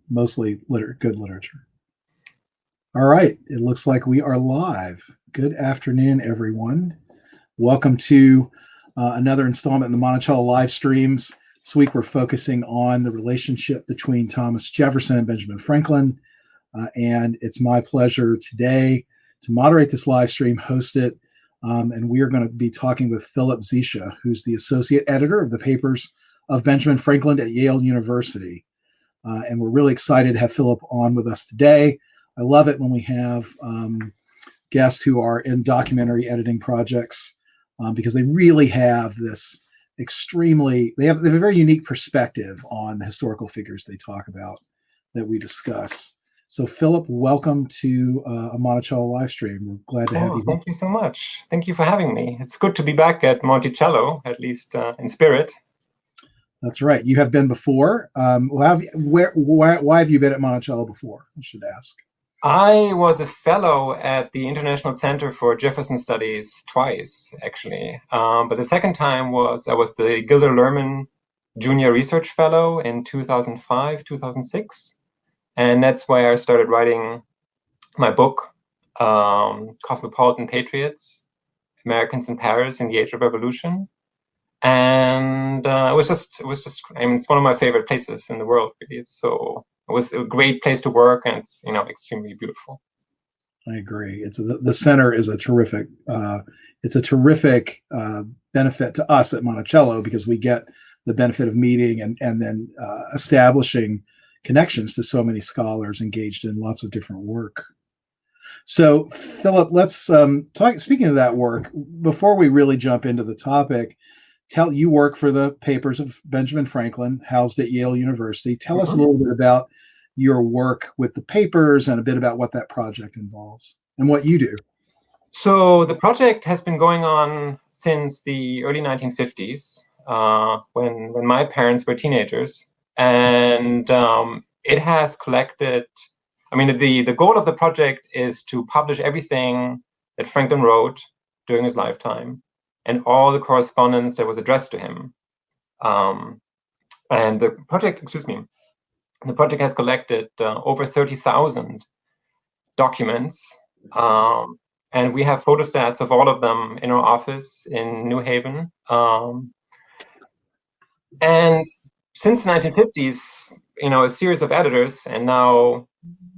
mostly good literature. All right, it looks like we are live. Good afternoon, everyone. Welcome to another installment in the Monticello live streams. This week we're focusing on the relationship between Thomas Jefferson and Benjamin Franklin. And it's my pleasure today to moderate this live stream, host it, and we are going to be talking with Philipp Ziesche, who's the associate editor of the papers of Benjamin Franklin at Yale University. And we're really excited to have Philipp on with us today. I love it when we have guests who are in documentary editing projects because they really have this they have a very unique perspective on the historical figures they talk about that we discuss. So Philipp, welcome to a Monticello live stream. We're glad to have you. Thank you so much. Thank you for having me. It's good to be back at Monticello, at least in spirit. That's right. You have been before. Why have you been at Monticello before? I should ask. I was a fellow at the International Center for Jefferson Studies twice, actually. But the second time I was the Gilder Lehrman Junior Research Fellow in 2005, 2006. And that's why I started writing my book, Cosmopolitan Patriots, Americans in Paris in the Age of Revolution. And it was just, I mean, it's one of my favorite places in the world, really. It was a great place to work, and it's, extremely beautiful. I agree. The center is a terrific, benefit to us at Monticello because we get the benefit of meeting and then establishing connections to so many scholars engaged in lots of different work. So, Philipp, let's talk. Speaking of that work, before we really jump into the topic, you work for the papers of Benjamin Franklin, housed at Yale University. Tell us a little bit about your work with the papers and a bit about what that project involves and what you do. So the project has been going on since the early 1950s, when my parents were teenagers, and it has collected. I mean, the goal of the project is to publish everything that Franklin wrote during his lifetime and all the correspondence that was addressed to him. And the project has collected over 30,000 documents, and we have photostats of all of them in our office in New Haven. And since the 1950s, a series of editors, and now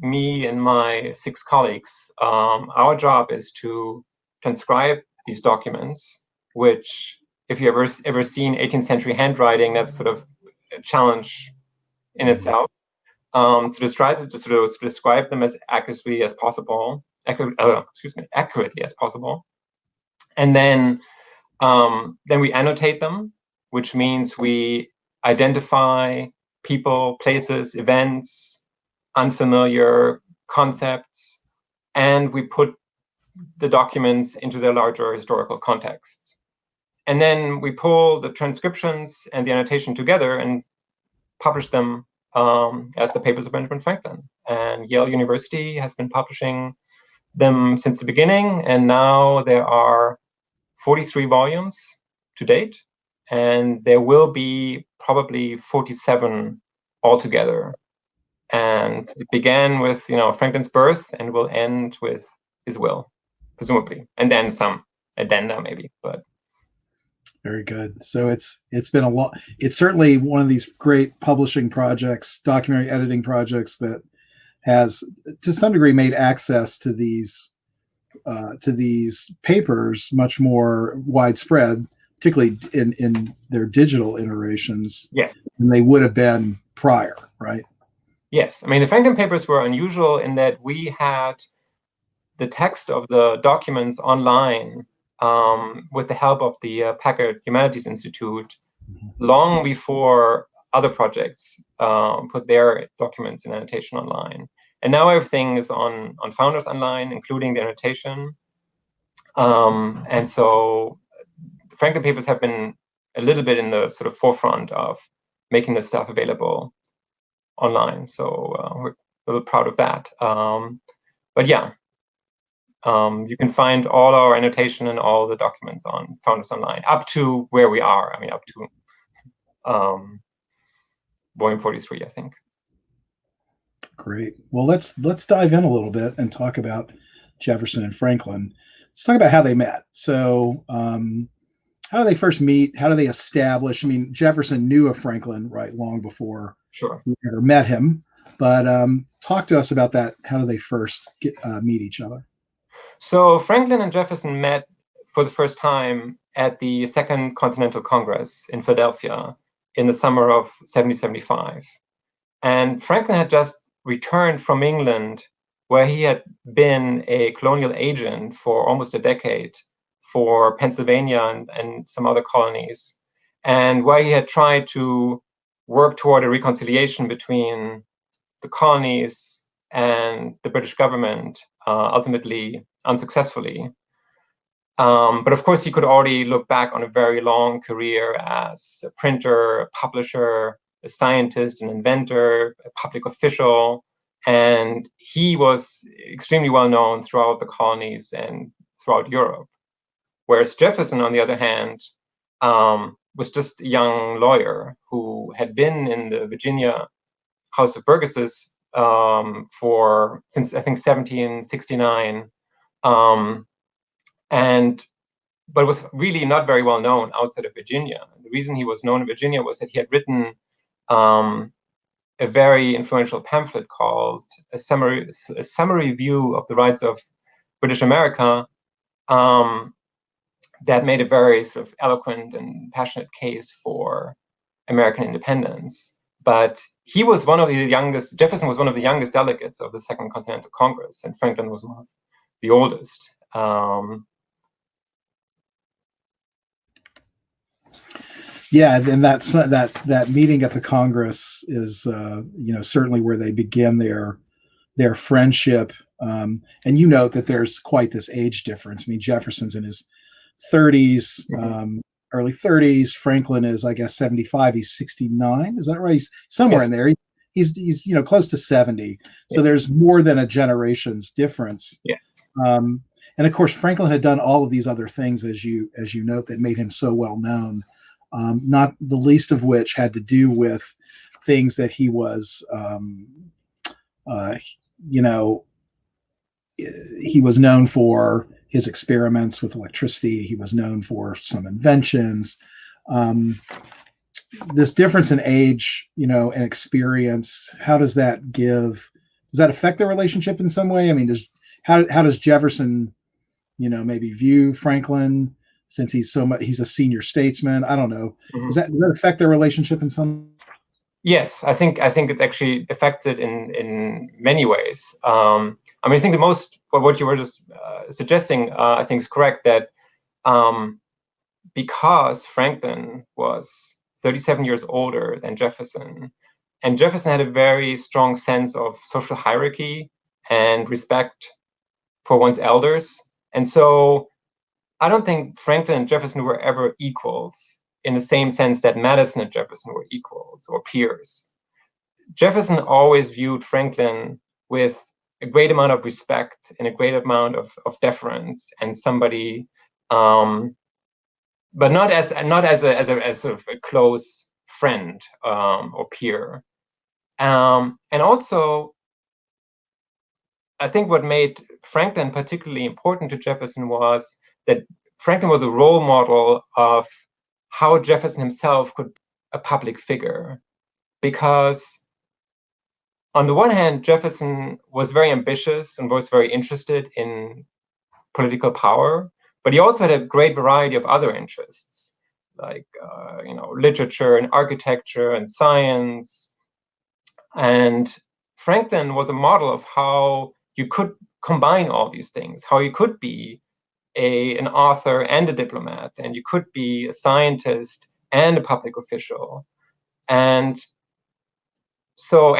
me and my 6 colleagues, our job is to transcribe these documents, which, if you ever seen 18th century handwriting, that's sort of a challenge in itself. To describe them as accurately as possible, and then we annotate them, which means we identify people, places, events, unfamiliar concepts, and we put the documents into their larger historical contexts. And then we pull the transcriptions and the annotation together and publish them as the papers of Benjamin Franklin. And Yale University has been publishing them since the beginning, and now there are 43 volumes to date, and there will be probably 47 altogether. And it began with Franklin's birth and will end with his will, presumably, and then some addenda maybe. But very good. So it's been it's certainly one of these great publishing projects, documentary editing projects that has to some degree made access to these papers much more widespread, particularly in their digital iterations. Yes. Than they would have been prior, right? Yes. I mean, the Franklin papers were unusual in that we had the text of the documents online with the help of the Packard Humanities Institute long before other projects put their documents in annotation online. And now everything is on Founders Online, including the annotation. And so the Franklin papers have been a little bit in the sort of forefront of making this stuff available online. So we're a little proud of that. But yeah, you can find all our annotation and all the documents on Founders Online, up to where we are. I mean, up to volume 43, I think. Great. Well, let's dive in a little bit and talk about Jefferson and Franklin. Let's talk about how they met. So, how do they first meet? How do they establish? I mean, Jefferson knew of Franklin, right, long before Sure. we ever met him. But talk to us about that. How do they first meet each other? So Franklin and Jefferson met for the first time at the Second Continental Congress in Philadelphia in the summer of 1775. And Franklin had just returned from England, where he had been a colonial agent for almost a decade for Pennsylvania and some other colonies, and where he had tried to work toward a reconciliation between the colonies and the British government, ultimately unsuccessfully. But of course, he could already look back on a very long career as a printer, a publisher, a scientist, an inventor, a public official. And he was extremely well known throughout the colonies and throughout Europe. Whereas Jefferson, on the other hand, was just a young lawyer who had been in the Virginia House of Burgesses since I think 1769, but was really not very well known outside of Virginia. The reason he was known in Virginia was that he had written a very influential pamphlet called a summary View of the Rights of British America, that made a very sort of eloquent and passionate case for American independence. But he was one of the youngest, Jefferson was one of the youngest delegates of the Second Continental Congress, and Franklin was one of the oldest. Yeah, and that meeting at the Congress is certainly where they begin their friendship. And you note that there's quite this age difference. I mean, Jefferson's in his 30s, early 30s. Franklin is, I guess, 75. He's 69. Is that right? He's somewhere Yes. in there. He's close to 70. So Yes. there's more than a generation's difference. Yes. And of course, Franklin had done all of these other things, as you note, that made him so well known. Not the least of which had to do with things that he was, he was known for his experiments with electricity. He was known for some inventions. This difference in age, and experience, how does that affect their relationship in some way? I mean, how does Jefferson, maybe view Franklin, since he's a senior statesman? I don't know. Does that affect their relationship in some? Yes, I think it's actually affected in many ways. I think what you were just suggesting, I think is correct, that because Franklin was 37 years older than Jefferson, and Jefferson had a very strong sense of social hierarchy and respect for one's elders. And so I don't think Franklin and Jefferson were ever equals in the same sense that Madison and Jefferson were equals or peers. Jefferson always viewed Franklin with a great amount of respect and a great amount of deference, and somebody, but not as sort of a close friend or peer. And also, I think what made Franklin particularly important to Jefferson was that Franklin was a role model of how Jefferson himself could be a public figure. Because on the one hand, Jefferson was very ambitious and was very interested in political power, but he also had a great variety of other interests, like literature and architecture and science. And Franklin was a model of how you could combine all these things, how you could be an author and a diplomat, and you could be a scientist and a public official. And so,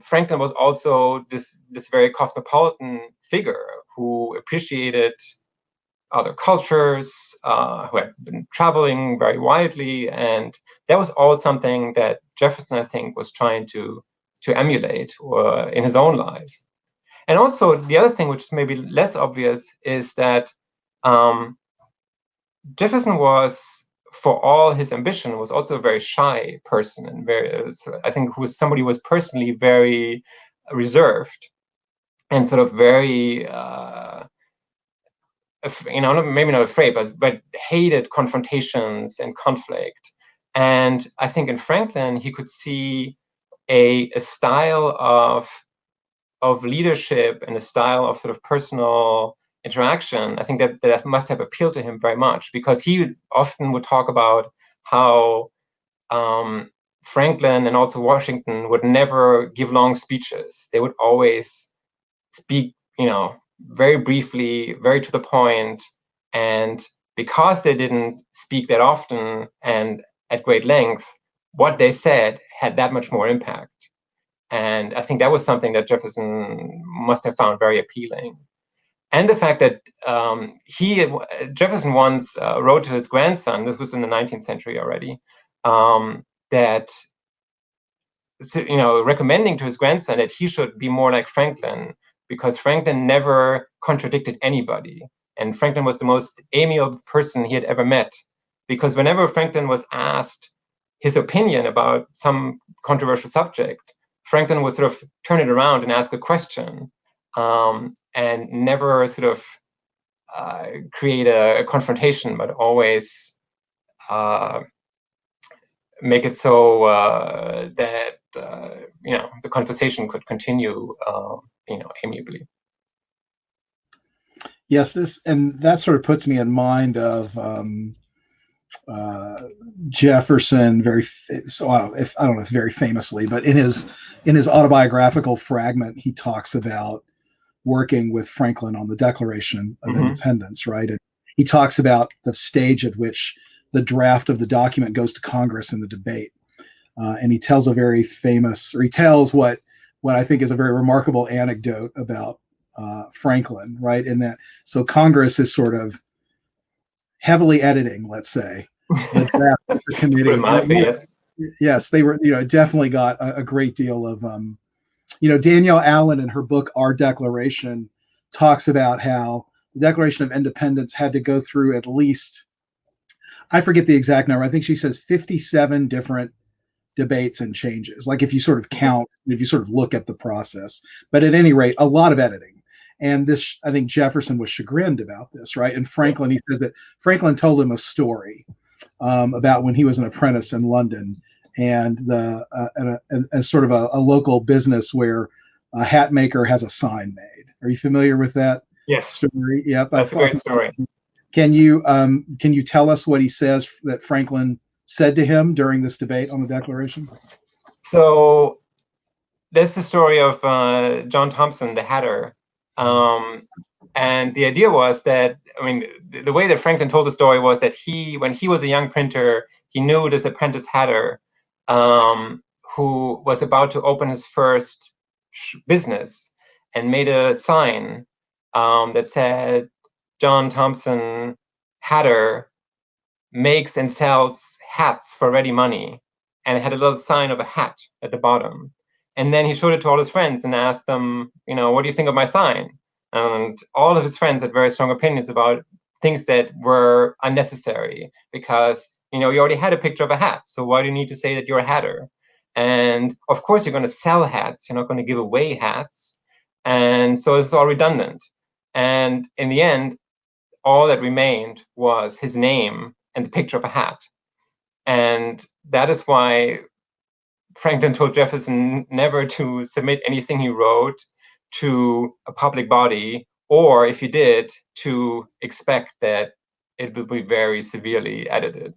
Franklin was also this very cosmopolitan figure who appreciated other cultures, who had been traveling very widely, and that was all something that Jefferson, I think, was trying to emulate in his own life. And also, the other thing, which is maybe less obvious, is that Jefferson was, for all his ambition, was also a very shy person, and I think who was somebody who was personally very reserved and sort of very, maybe not afraid, but hated confrontations and conflict. And I think in Franklin, he could see a style of leadership and a style of sort of personal interaction. I think that must have appealed to him very much, because he often would talk about how Franklin and also Washington would never give long speeches. They would always speak, very briefly, very to the point. And because they didn't speak that often and at great length, what they said had that much more impact. And I think that was something that Jefferson must have found very appealing. And the fact that Jefferson once wrote to his grandson, this was in the 19th century already, that, recommending to his grandson that he should be more like Franklin, because Franklin never contradicted anybody. And Franklin was the most amiable person he had ever met, because whenever Franklin was asked his opinion about some controversial subject, Franklin would sort of turn it around and ask a question, and never sort of create a confrontation, but always make it so that the conversation could continue, amiably. Yes, that sort of puts me in mind of Jefferson, I don't know if very famously, but in his autobiographical fragment, he talks about working with Franklin on the Declaration of Independence, right? And he talks about the stage at which the draft of the document goes to Congress in the debate. And he tells he tells what I think is a very remarkable anecdote about Franklin, right? In that, so Congress is sort of heavily editing, let's say, the draft of the committee. Yes, they were, definitely got a great deal of, Danielle Allen in her book, Our Declaration, talks about how the Declaration of Independence had to go through at least, I forget the exact number, I think she says 57 different debates and changes. Like if you sort of count, if you sort of look at the process, but at any rate, a lot of editing. And this, I think Jefferson was chagrined about this, right? And Franklin, he says that Franklin told him a story about when he was an apprentice in London, and and sort of a local business where a hat maker has a sign made. Are you familiar with that? Yes. Story? Yep. That's a great story. Can you tell us what he says that Franklin said to him during this debate on the Declaration? So that's the story of John Thompson, the hatter. And the idea was that, the way that Franklin told the story was that when he was a young printer, he knew this apprentice hatter who was about to open his first business, and made a sign that said, John Thompson, hatter, makes and sells hats for ready money, and it had a little sign of a hat at the bottom. And then he showed it to all his friends and asked them, what do you think of my sign? And all of his friends had very strong opinions about things that were unnecessary, because, you already had a picture of a hat. So why do you need to say that you're a hatter? And of course, you're going to sell hats. You're not going to give away hats. And so it's all redundant. And in the end, all that remained was his name and the picture of a hat. And that is why Franklin told Jefferson never to submit anything he wrote to a public body, or if he did, to expect that it would be very severely edited.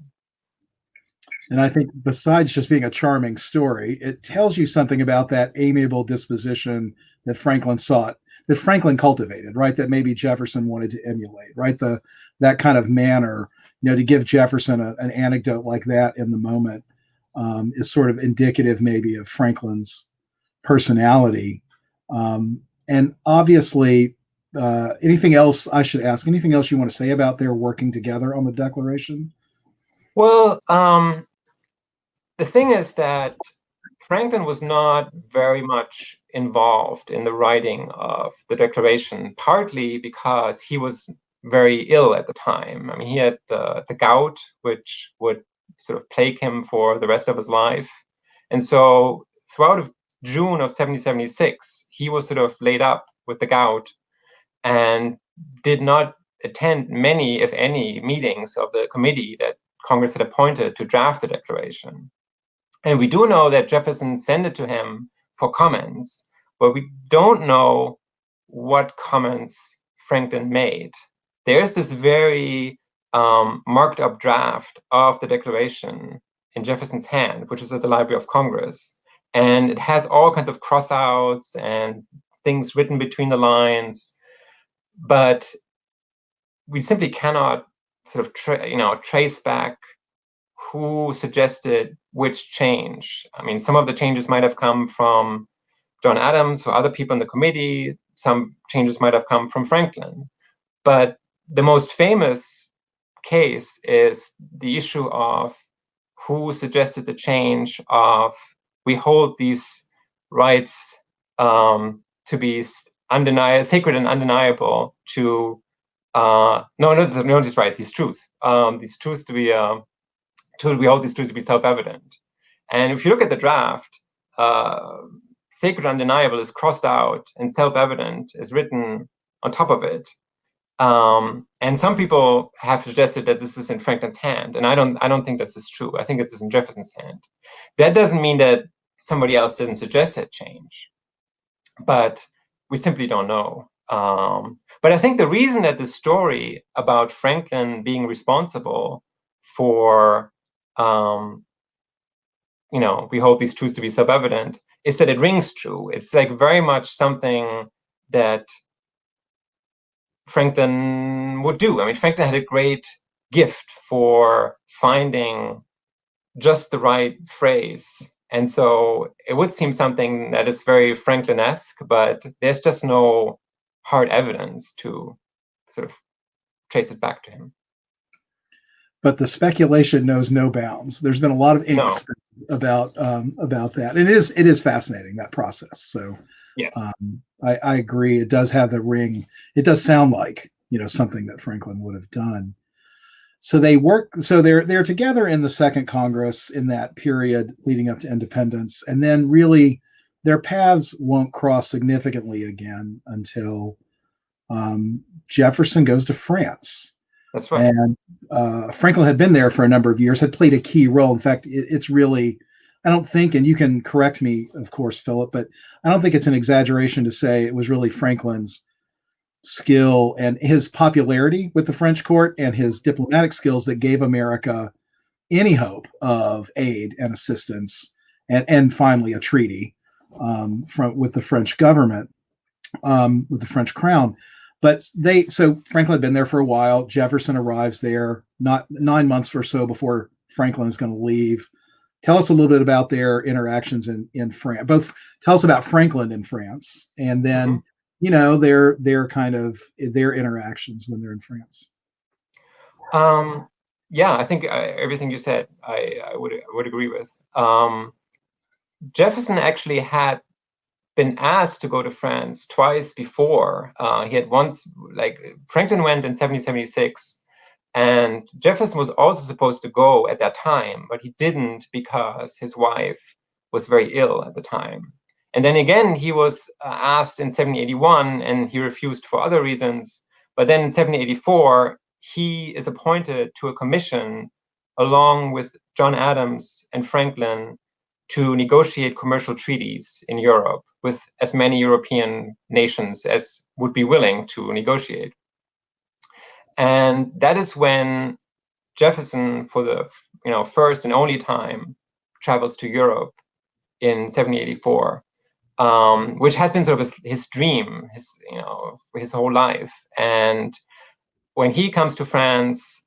And I think besides just being a charming story, it tells you something about that amiable disposition that Franklin cultivated, right? That maybe Jefferson wanted to emulate, right? That kind of manner, to give Jefferson an anecdote like that in the moment is sort of indicative maybe of Franklin's personality. And obviously, anything else I should ask? Anything else you want to say about their working together on the Declaration? Well, the thing is that Franklin was not very much involved in the writing of the Declaration, partly because he was very ill at the time. He had the gout, which would sort of plague him for the rest of his life. And so throughout June of 1776, he was sort of laid up with the gout and did not attend many, if any, meetings of the committee that Congress had appointed to draft the Declaration. And we do know that Jefferson sent it to him for comments, but we don't know what comments Franklin made. There's this very marked up draft of the Declaration in Jefferson's hand, which is at the Library of Congress. And it has all kinds of crossouts and things written between the lines, but we simply cannot sort of trace back who suggested which change. I mean, some of the changes might have come from John Adams or other people in the committee. Some changes might have come from Franklin. But the most famous case is the issue of who suggested the change of we hold these rights to be sacred and undeniable to these rights, these truths to be we hold these truths to be self-evident. And if you look at the draft, sacred and undeniable is crossed out and self-evident is written on top of it. And some people have suggested that this is in Franklin's hand, and I don't think this is true. I think it's in Jefferson's hand. That doesn't mean that somebody else didn't suggest that change, but we simply don't know. But I think the reason that the story about Franklin being responsible for we hold these truths to be self-evident is that it rings true. It's like very much something that Franklin would do. I mean, Franklin had a great gift for finding just the right phrase. And so it would seem something that is very Franklin-esque, but there's just no hard evidence to sort of trace it back to him. But the speculation knows no bounds. There's been a lot of ink about that, and it is fascinating, that process. So yes, I agree. It does have the ring. It does sound like something that Franklin would have done. So they work. So they're together in the Second Congress in that period leading up to independence, and then really their paths won't cross significantly again until Jefferson goes to France. That's right. And Franklin had been there for a number of years, had played a key role. In fact, it's really, I don't think, and you can correct me, of course, Philip, but I don't think it's an exaggeration to say it was really Franklin's skill and his popularity with the French court and his diplomatic skills that gave America any hope of aid and assistance and finally a treaty with the French government, with the French crown. But so Franklin had been there for a while. Jefferson arrives there not 9 months or so before Franklin is going to leave. Tell us a little bit about their interactions in France. Both tell us about Franklin in France, and then their kind of their interactions when they're in France. Yeah, I think everything you said, I would agree with. Jefferson actually had been asked to go to France twice before. He had once, Franklin went in 1776, and Jefferson was also supposed to go at that time, but he didn't because his wife was very ill at the time. And then again, he was asked in 1781, and he refused for other reasons. But then in 1784, he is appointed to a commission along with John Adams and Franklin to negotiate commercial treaties in Europe with as many European nations as would be willing to negotiate. And that is when Jefferson, for the first and only time, travels to Europe in 1784, which had been sort of his dream, his whole life. And when he comes to France,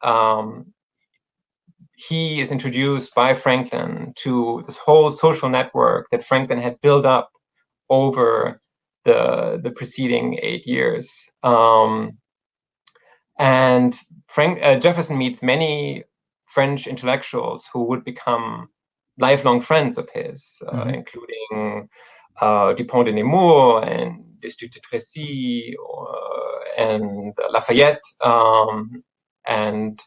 he is introduced by Franklin to this whole social network that Franklin had built up over the preceding 8 years. And Jefferson meets many French intellectuals who would become lifelong friends of his, including Dupont de Nemours and Destutt de Tracy and Lafayette. And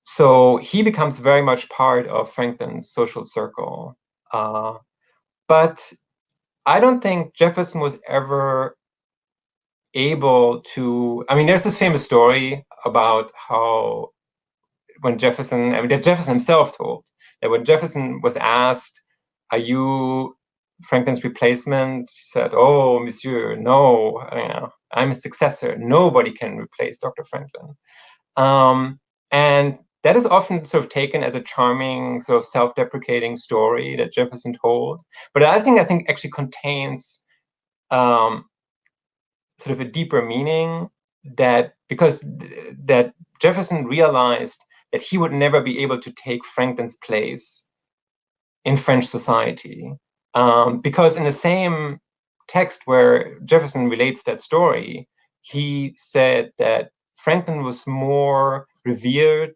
so he becomes very much part of Franklin's social circle. But I don't think Jefferson was ever able to. I mean, there's this famous story about how when Jefferson, I mean, that Jefferson himself told, that when Jefferson was asked, "Are you Franklin's replacement?" He said, "Oh, monsieur, no, I'm a successor. Nobody can replace Dr. Franklin." And that is often sort of taken as a charming, sort of self-deprecating story that Jefferson told. But I think actually contains sort of a deeper meaning, that because that Jefferson realized that he would never be able to take Franklin's place in French society. Because in the same text where Jefferson relates that story, he said that Franklin was more revered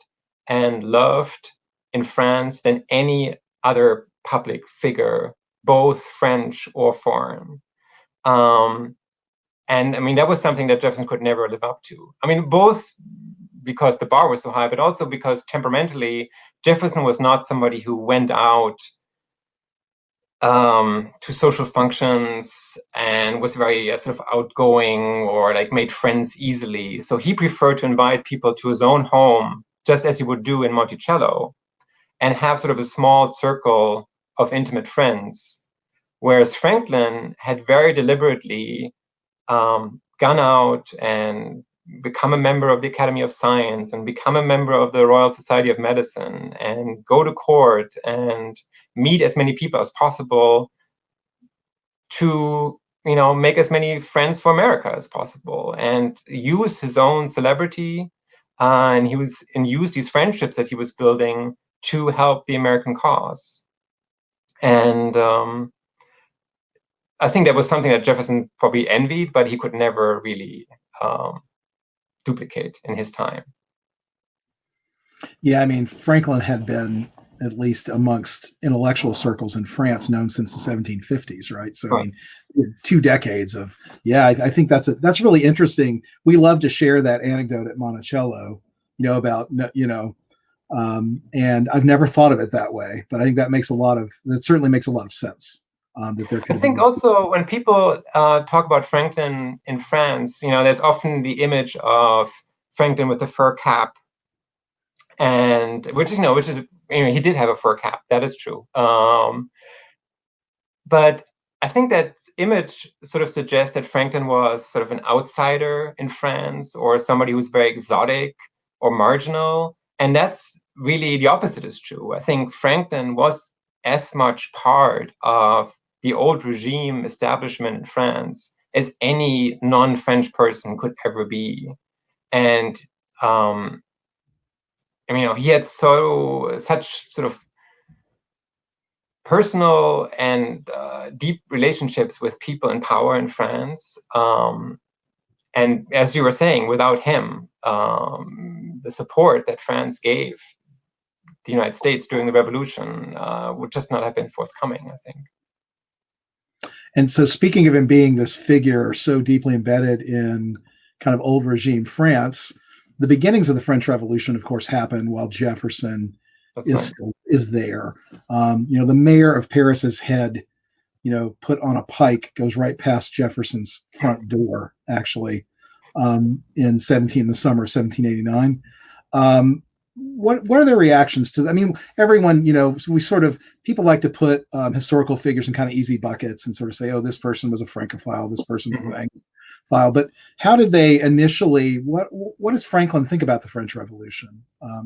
and loved in France than any other public figure, both French or foreign. And I mean, that was something that Jefferson could never live up to. I mean, both because the bar was so high, but also because temperamentally, Jefferson was not somebody who went out to social functions and was very sort of outgoing or like made friends easily. So he preferred to invite people to his own home, just as he would do in Monticello, and have sort of a small circle of intimate friends. Whereas Franklin had very deliberately gone out and become a member of the Academy of Science and become a member of the Royal Society of Medicine and go to court and meet as many people as possible to, make as many friends for America as possible, and use his own celebrity and use these friendships that he was building to help the American cause. And I think that was something that Jefferson probably envied, but he could never really duplicate in his time. Yeah, I mean, Franklin had been, at least amongst intellectual circles in France, known since the 1750s, right? So, I mean, 2 decades of, I think that's really interesting. We love to share that anecdote at Monticello, about, and I've never thought of it that way, but I think that certainly makes a lot of sense. That there could I think also when people talk about Franklin in France, there's often the image of Franklin with the fur cap, and which is he did have a fur cap, that is true. But I think that image sort of suggests that Franklin was sort of an outsider in France, or somebody who's very exotic or marginal, and that's really the opposite is true. I think Franklin was as much part of the old regime establishment in France as any non-French person could ever be. And he had such sort of personal and deep relationships with people in power in France. And as you were saying, without him, the support that France gave the United States during the Revolution would just not have been forthcoming, I think. And so, speaking of him being this figure so deeply embedded in kind of old regime France, the beginnings of the French Revolution, of course, happened while Jefferson is there. The mayor of Paris's head, put on a pike, goes right past Jefferson's front door, actually, in the summer of 1789. What are their reactions to that? I mean, everyone, people like to put historical figures in kind of easy buckets and sort of say, oh, this person was a Francophile, this person was an Anglophile. But how did they initially? What does Franklin think about the French Revolution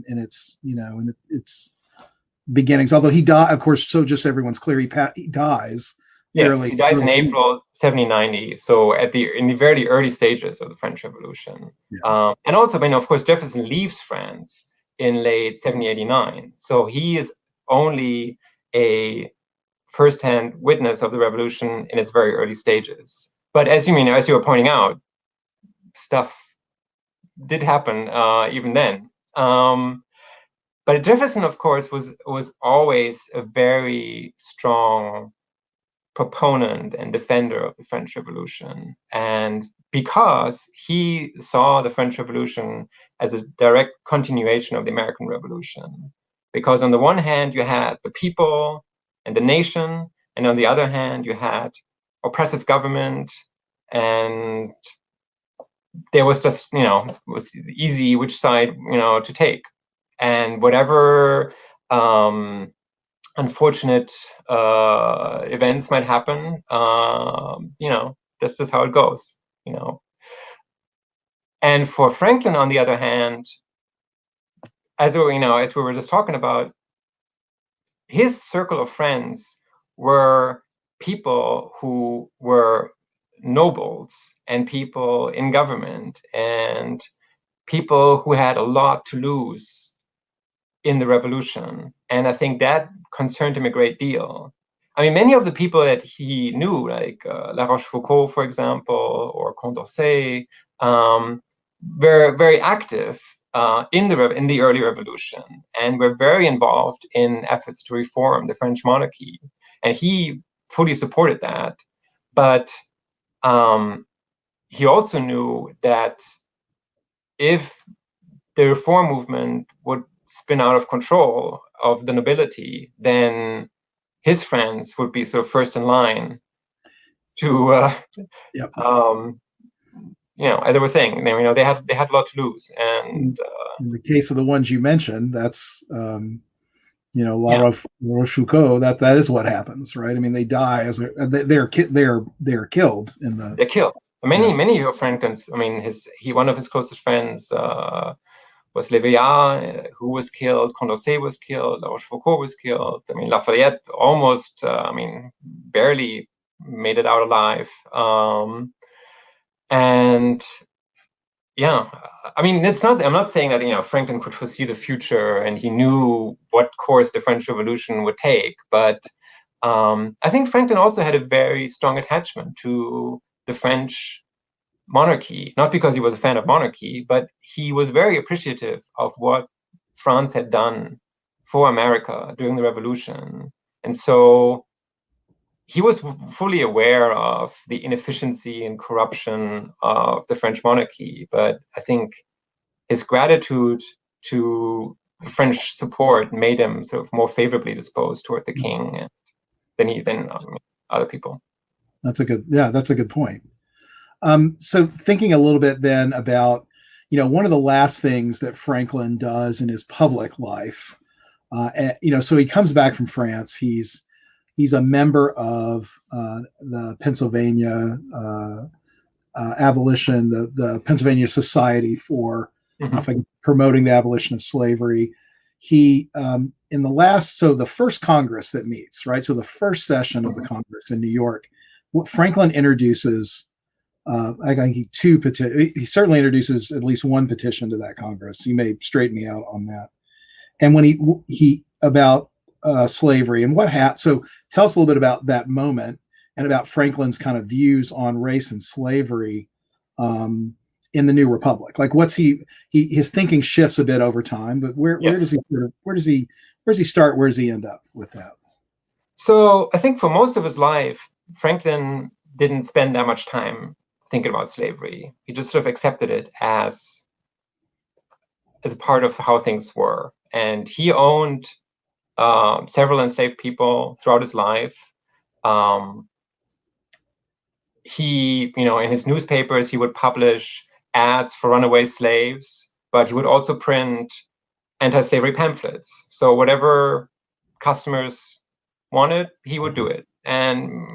in its beginnings? Although he died, of course. So just so everyone's clear, he dies. Yes, he dies in April 1790. So in the very early stages of the French Revolution, and also, of course, Jefferson leaves France in late 1789. So he is only a first-hand witness of the revolution in its very early stages. But as you were pointing out, stuff did happen even then. But Jefferson, of course, was always a very strong proponent and defender of the French Revolution. And because he saw the French Revolution as a direct continuation of the American Revolution. Because on the one hand, you had the people and the nation, and on the other hand, you had oppressive government, and there was just, it was easy which side, to take. And whatever unfortunate events might happen, this is how it goes, And for Franklin, on the other hand, as we were just talking about, his circle of friends were people who were nobles and people in government and people who had a lot to lose in the revolution. And I think that concerned him a great deal. I mean, many of the people that he knew, like La Rochefoucauld, for example, or Condorcet, were very active in the early revolution, and were very involved in efforts to reform the French monarchy. And he fully supported that. But he also knew that if the reform movement would spin out of control of the nobility, then his friends would be sort of first in line to, Yep. As I was saying, they had a lot to lose. And in the case of the ones you mentioned, that's La Rochefoucauld. That is what happens, right? I mean, they die as they're killed in the. They're killed. Many of Franklin's. I mean, one of his closest friends was Leveillard, who was killed. Condorcet was killed. La Rochefoucauld was killed. I mean, Lafayette almost, barely made it out alive. And yeah, I mean, I'm not saying that, Franklin could foresee the future and he knew what course the French Revolution would take. But I think Franklin also had a very strong attachment to the French monarchy, not because he was a fan of monarchy, but he was very appreciative of what France had done for America during the Revolution. And so he was fully aware of the inefficiency and corruption of the French monarchy. But I think his gratitude to French support made him sort of more favorably disposed toward the king than other people. That's a good point. So thinking a little bit then about, one of the last things that Franklin does in his public life, so he comes back from France. He's a member of the Pennsylvania abolition, the Pennsylvania Society for promoting the abolition of slavery. He in the first Congress that meets, right? So the first session of the Congress in New York, Franklin introduces. I think he certainly introduces at least one petition to that Congress. He may straighten me out on that. And when he about slavery and what happened. So tell us a little bit about that moment and about Franklin's kind of views on race and slavery in the New Republic. Like, his thinking shifts a bit over time, but where does he start? Where does he end up with that? So I think for most of his life, Franklin didn't spend that much time thinking about slavery. He just sort of accepted it as a part of how things were. And he owned several enslaved people throughout his life. He, in his newspapers, he would publish ads for runaway slaves, but he would also print anti-slavery pamphlets. So whatever customers wanted, he would do it. And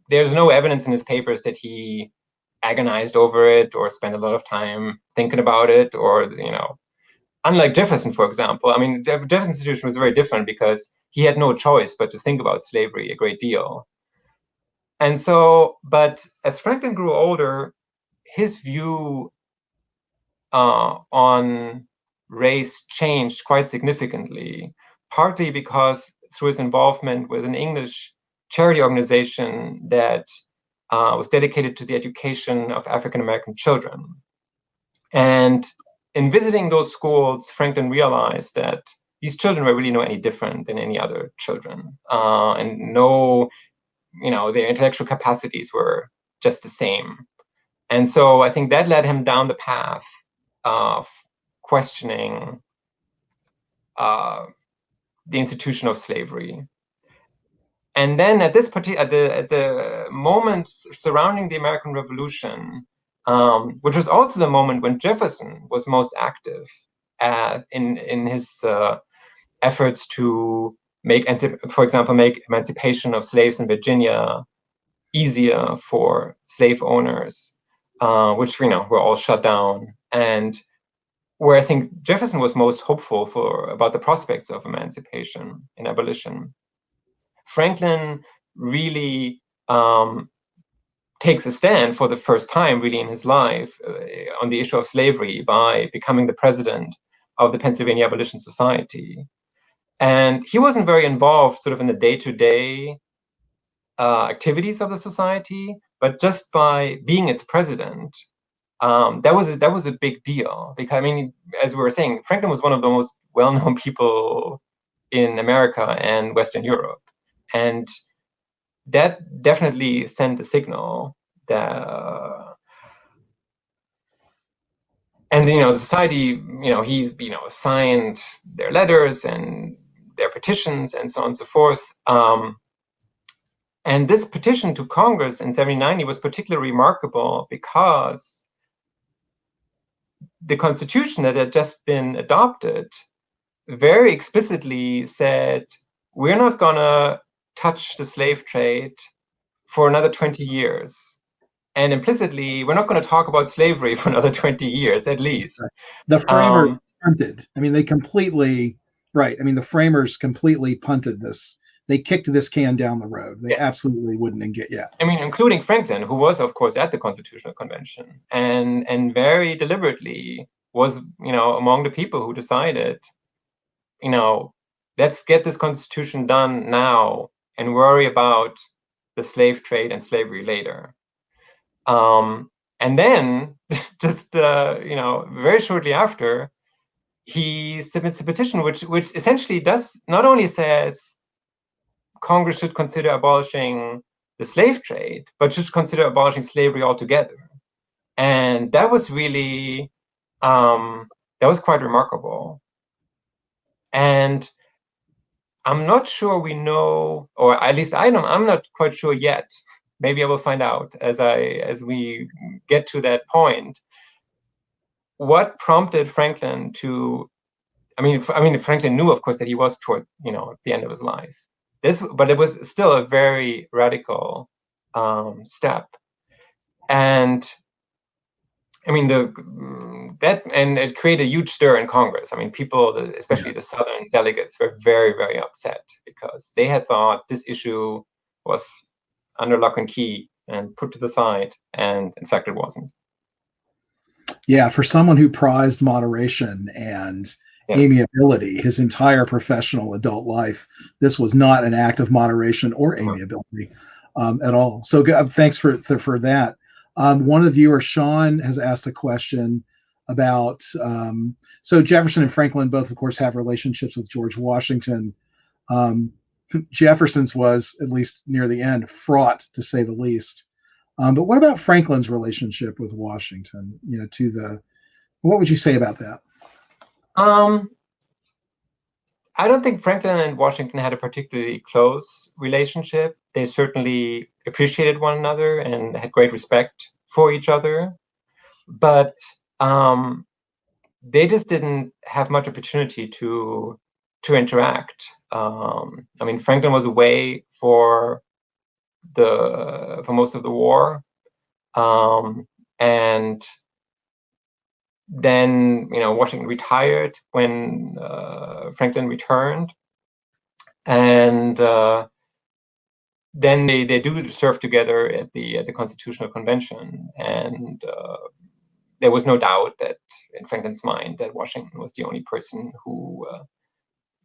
there's no evidence in his papers that he agonized over it or spent a lot of time thinking about it, or, unlike Jefferson, for example. I mean, Jefferson's situation was very different because he had no choice but to think about slavery a great deal. And so, but as Franklin grew older, his view on race changed quite significantly, partly because through his involvement with an English charity organization that was dedicated to the education of African American children. And in visiting those schools, Franklin realized that these children were really no any different than any other children, and their intellectual capacities were just the same. And so I think that led him down the path of questioning the institution of slavery. And then at the moment surrounding the American Revolution, which was also the moment when Jefferson was most active in his efforts to make, for example, make emancipation of slaves in Virginia easier for slave owners, which were all shut down, and where I think Jefferson was most hopeful about the prospects of emancipation and abolition. Franklin really takes a stand for the first time really in his life on the issue of slavery by becoming the president of the Pennsylvania Abolition Society. And he wasn't very involved sort of in the day-to-day activities of the society, but just by being its president, that was a big deal. Because, I mean, as we were saying, Franklin was one of the most well-known people in America and Western Europe. And that definitely sent a signal that, and the society, he signed their letters and their petitions and so on and so forth. And this petition to Congress in 1790 was particularly remarkable because the Constitution that had just been adopted very explicitly said, we're not going to touch the slave trade for another 20 years. And implicitly, we're not going to talk about slavery for another 20 years, at least. The framers punted. I mean, they completely, right. I mean, the framers completely punted this. They kicked this can down the road. They absolutely wouldn't get, I mean, including Franklin, who was, of course, at the Constitutional Convention and very deliberately was, among the people who decided, let's get this Constitution done now and worry about the slave trade and slavery later. And then just, very shortly after, he submits a petition, which essentially does not only says Congress should consider abolishing the slave trade, but should consider abolishing slavery altogether. And that was really, that was quite remarkable. And I'm not sure we know, or at least I'm not quite sure yet. Maybe I will find out as we get to that point. What prompted Franklin to? I mean, Franklin knew, of course, that he was toward the end of his life. But it was still a very radical step, and I mean and it created a huge stir in Congress. I mean, people, especially the Southern delegates, were very, very upset because they had thought this issue was under lock and key and put to the side, and in fact, it wasn't. Yeah, for someone who prized moderation and amiability his entire professional adult life, this was not an act of moderation or amiability at all. So thanks for that. One of the viewers, Sean, has asked a question about, so Jefferson and Franklin both, of course, have relationships with George Washington. Jefferson's was, at least near the end, fraught, to say the least. But what about Franklin's relationship with Washington? What would you say about that? I don't think Franklin and Washington had a particularly close relationship. They certainly appreciated one another and had great respect for each other, but they just didn't have much opportunity to interact. I mean, Franklin was away for most of the war, and then Washington retired when Franklin returned, and then they do serve together at the Constitutional Convention, and there was no doubt that in Franklin's mind that Washington was the only person who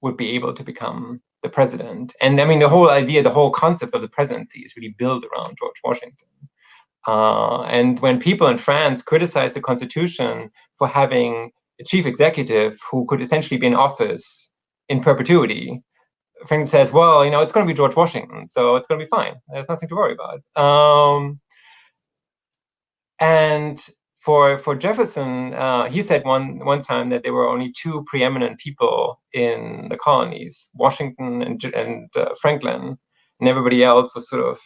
would be able to become the president. And I mean, the whole concept of the presidency is really built around George Washington. And when people in France criticize the Constitution for having a chief executive who could essentially be in office in perpetuity, Franklin says, well, it's going to be George Washington, so it's going to be fine. There's nothing to worry about. And for Jefferson, he said one time that there were only two preeminent people in the colonies, Washington and Franklin. and everybody else was sort of,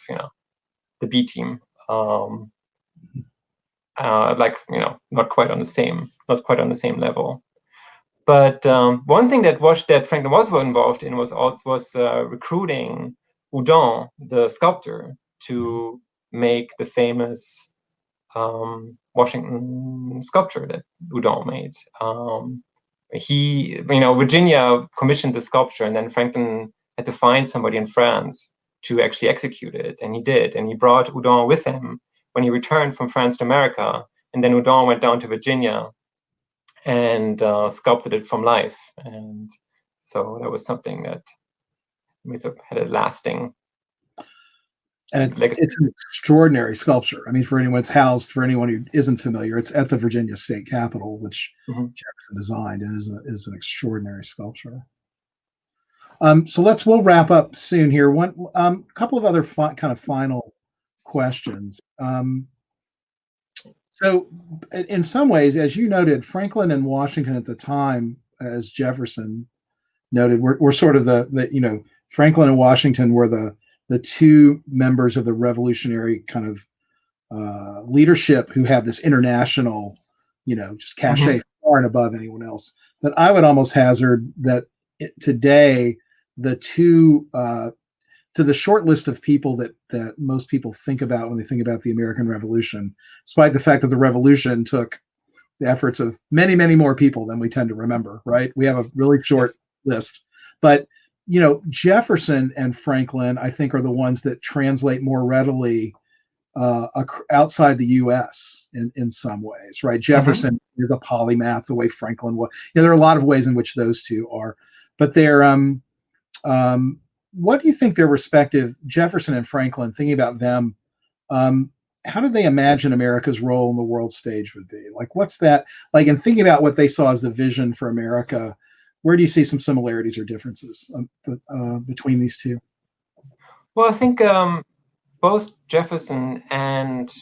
the B team. Not quite on the same level. But one thing that Franklin was involved in was recruiting Houdon, the sculptor, to make the famous Washington sculpture that Houdon made. Virginia commissioned the sculpture, and then Franklin had to find somebody in France to actually execute it, and he did. And he brought Houdon with him when he returned from France to America, and then Houdon went down to Virginia and sculpted it from life. And so that was something that had a lasting legacy. It's an extraordinary sculpture. I mean, for anyone who isn't familiar, it's at the Virginia State Capitol, which Jefferson designed, and is an extraordinary sculpture. So we'll wrap up soon here. One couple of other kind of final questions. So in some ways, as you noted, Franklin and Washington at the time, as Jefferson noted, were sort of the Franklin and Washington were the two members of the revolutionary kind of leadership who had this international, just cachet far and above anyone else. But I would almost hazard that today, the two to the short list of people that most people think about when they think about the American Revolution, despite the fact that the Revolution took the efforts of many, many more people than we tend to remember, right? We have a really short list. But, Jefferson and Franklin, I think, are the ones that translate more readily outside the U.S. in some ways, right? Jefferson is a polymath the way Franklin was. There are a lot of ways in which those two are. But they're what do you think their respective, Jefferson and Franklin, thinking about them, how did they imagine America's role in the world stage would be? Like, what's that like? And thinking about what they saw as the vision for America, where do you see some similarities or differences between these two? Well, I think both Jefferson and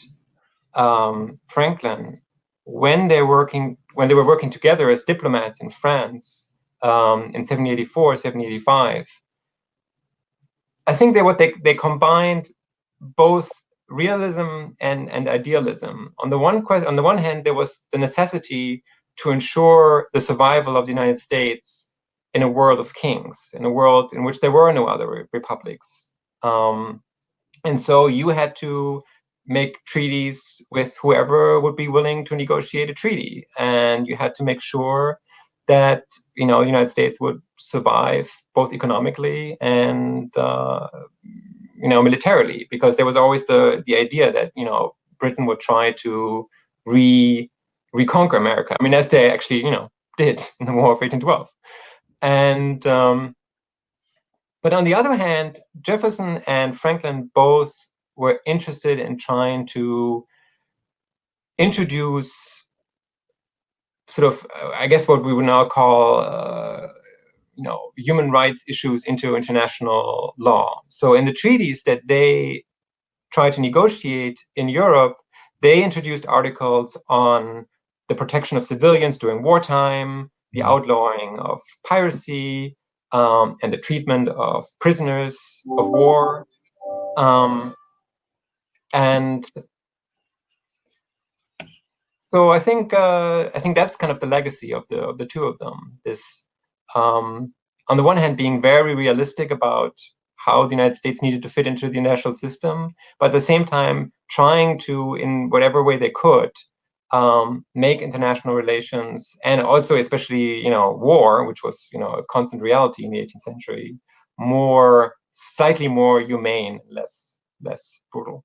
Franklin, when they were working together as diplomats in France in 1784, 1785, I think they combined both realism and idealism. On the one hand, there was the necessity to ensure the survival of the United States in a world of kings, in a world in which there were no other republics. And so you had to make treaties with whoever would be willing to negotiate a treaty. And you had to make sure that, the United States would survive both economically and, militarily, because there was always the idea that, Britain would try to reconquer America. I mean, as they actually, did in the War of 1812. And, but on the other hand, Jefferson and Franklin both were interested in trying to introduce sort of, I guess, what we would now call, human rights issues into international law. So in the treaties that they tried to negotiate in Europe, they introduced articles on the protection of civilians during wartime, the outlawing of piracy, and the treatment of prisoners of war. And so I think that's kind of the legacy of the two of them. This, on the one hand, being very realistic about how the United States needed to fit into the international system, but at the same time trying to, in whatever way they could, make international relations, and also especially war, which was a constant reality in the 18th century, slightly more humane, less brutal.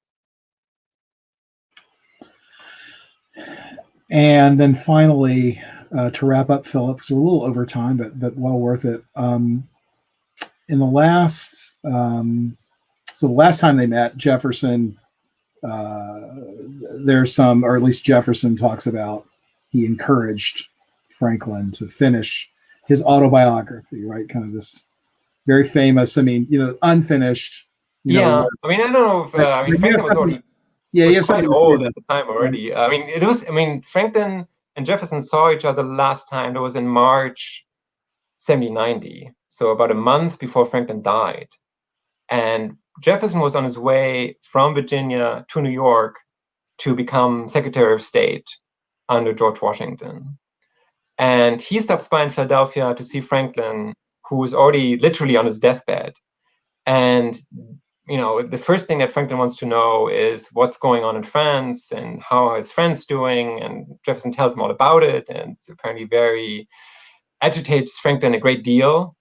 And then finally, to wrap up, Philip, because we're a little over time, but well worth it. In the last, the last time they met, Jefferson, there's some, or at least Jefferson talks about, he encouraged Franklin to finish his autobiography, right? Kind of this very famous, unfinished. I mean, I don't know if, Franklin was already quite old at the time already. Right. Franklin and Jefferson saw each other last time. That was in March 1790, so about a month before Franklin died. And Jefferson was on his way from Virginia to New York to become Secretary of State under George Washington. And he stops by in Philadelphia to see Franklin, who was already literally on his deathbed. And, the first thing that Franklin wants to know is what's going on in France and how are his friends doing. And Jefferson tells him all about it. And it's apparently agitates Franklin a great deal,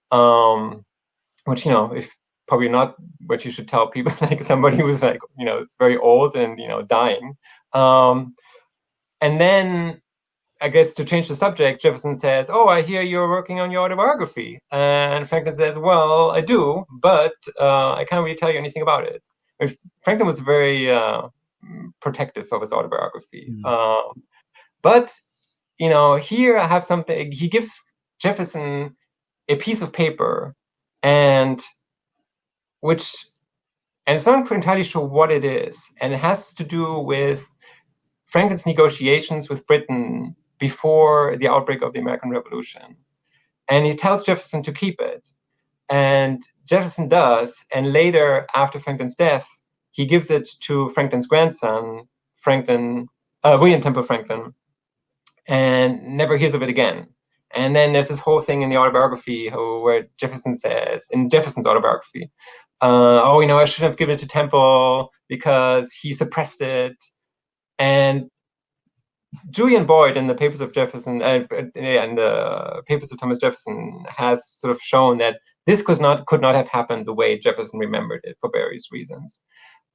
which, if probably not what you should tell people, like somebody who's like, is very old and, dying. And then, I guess to change the subject, Jefferson says, "Oh, I hear you're working on your autobiography." And Franklin says, "Well, I do, but I can't really tell you anything about it." Franklin was very protective of his autobiography. But, here I have something. He gives Jefferson a piece of paper, and it's not entirely sure what it is. And it has to do with Franklin's negotiations with Britain before the outbreak of the American Revolution. And he tells Jefferson to keep it. And Jefferson does. And later, after Franklin's death, he gives it to Franklin's grandson, William Temple Franklin, and never hears of it again. And then there's this whole thing in the autobiography where Jefferson says, in Jefferson's autobiography, I shouldn't have given it to Temple because he suppressed it. And Julian Boyd in the Papers of Jefferson and the Papers of Thomas Jefferson has sort of shown that this could not have happened the way Jefferson remembered it for various reasons.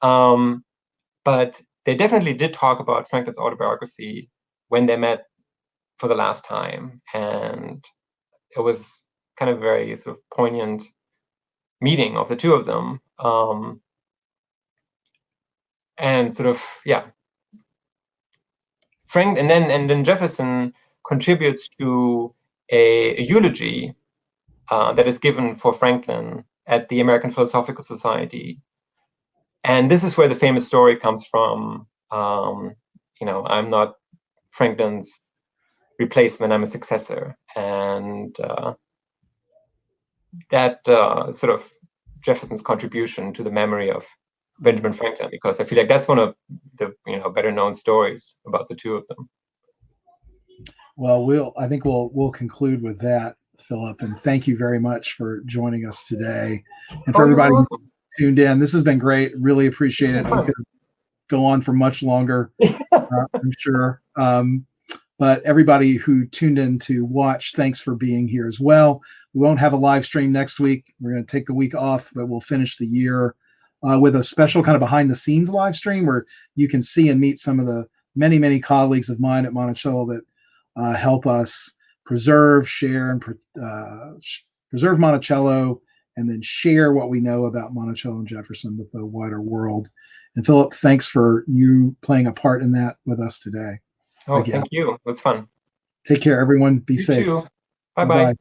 But they definitely did talk about Franklin's autobiography when they met for the last time, and it was kind of a very sort of poignant meeting of the two of them, and sort of and then Jefferson contributes to a eulogy that is given for Franklin at the American Philosophical Society. And this is where the famous story comes from. I'm not Franklin's replacement, I'm a successor. And that sort of Jefferson's contribution to the memory of Benjamin Franklin, because I feel like that's one of the better known stories about the two of them. Well, I think we'll conclude with that, Philip, and thank you very much for joining us today, and for everybody who tuned in. This has been great. Really appreciate it. We could go on for much longer, I'm sure. But everybody who tuned in to watch, thanks for being here as well. We won't have a live stream next week. We're going to take the week off, but we'll finish the year with a special kind of behind the scenes live stream where you can see and meet some of the many, many colleagues of mine at Monticello that help us preserve, share, and preserve Monticello, and then share what we know about Monticello and Jefferson with the wider world. And Philip, thanks for you playing a part in that with us today. Oh, again. Thank you. It was fun. Take care, everyone. Be safe. Too. Bye-bye.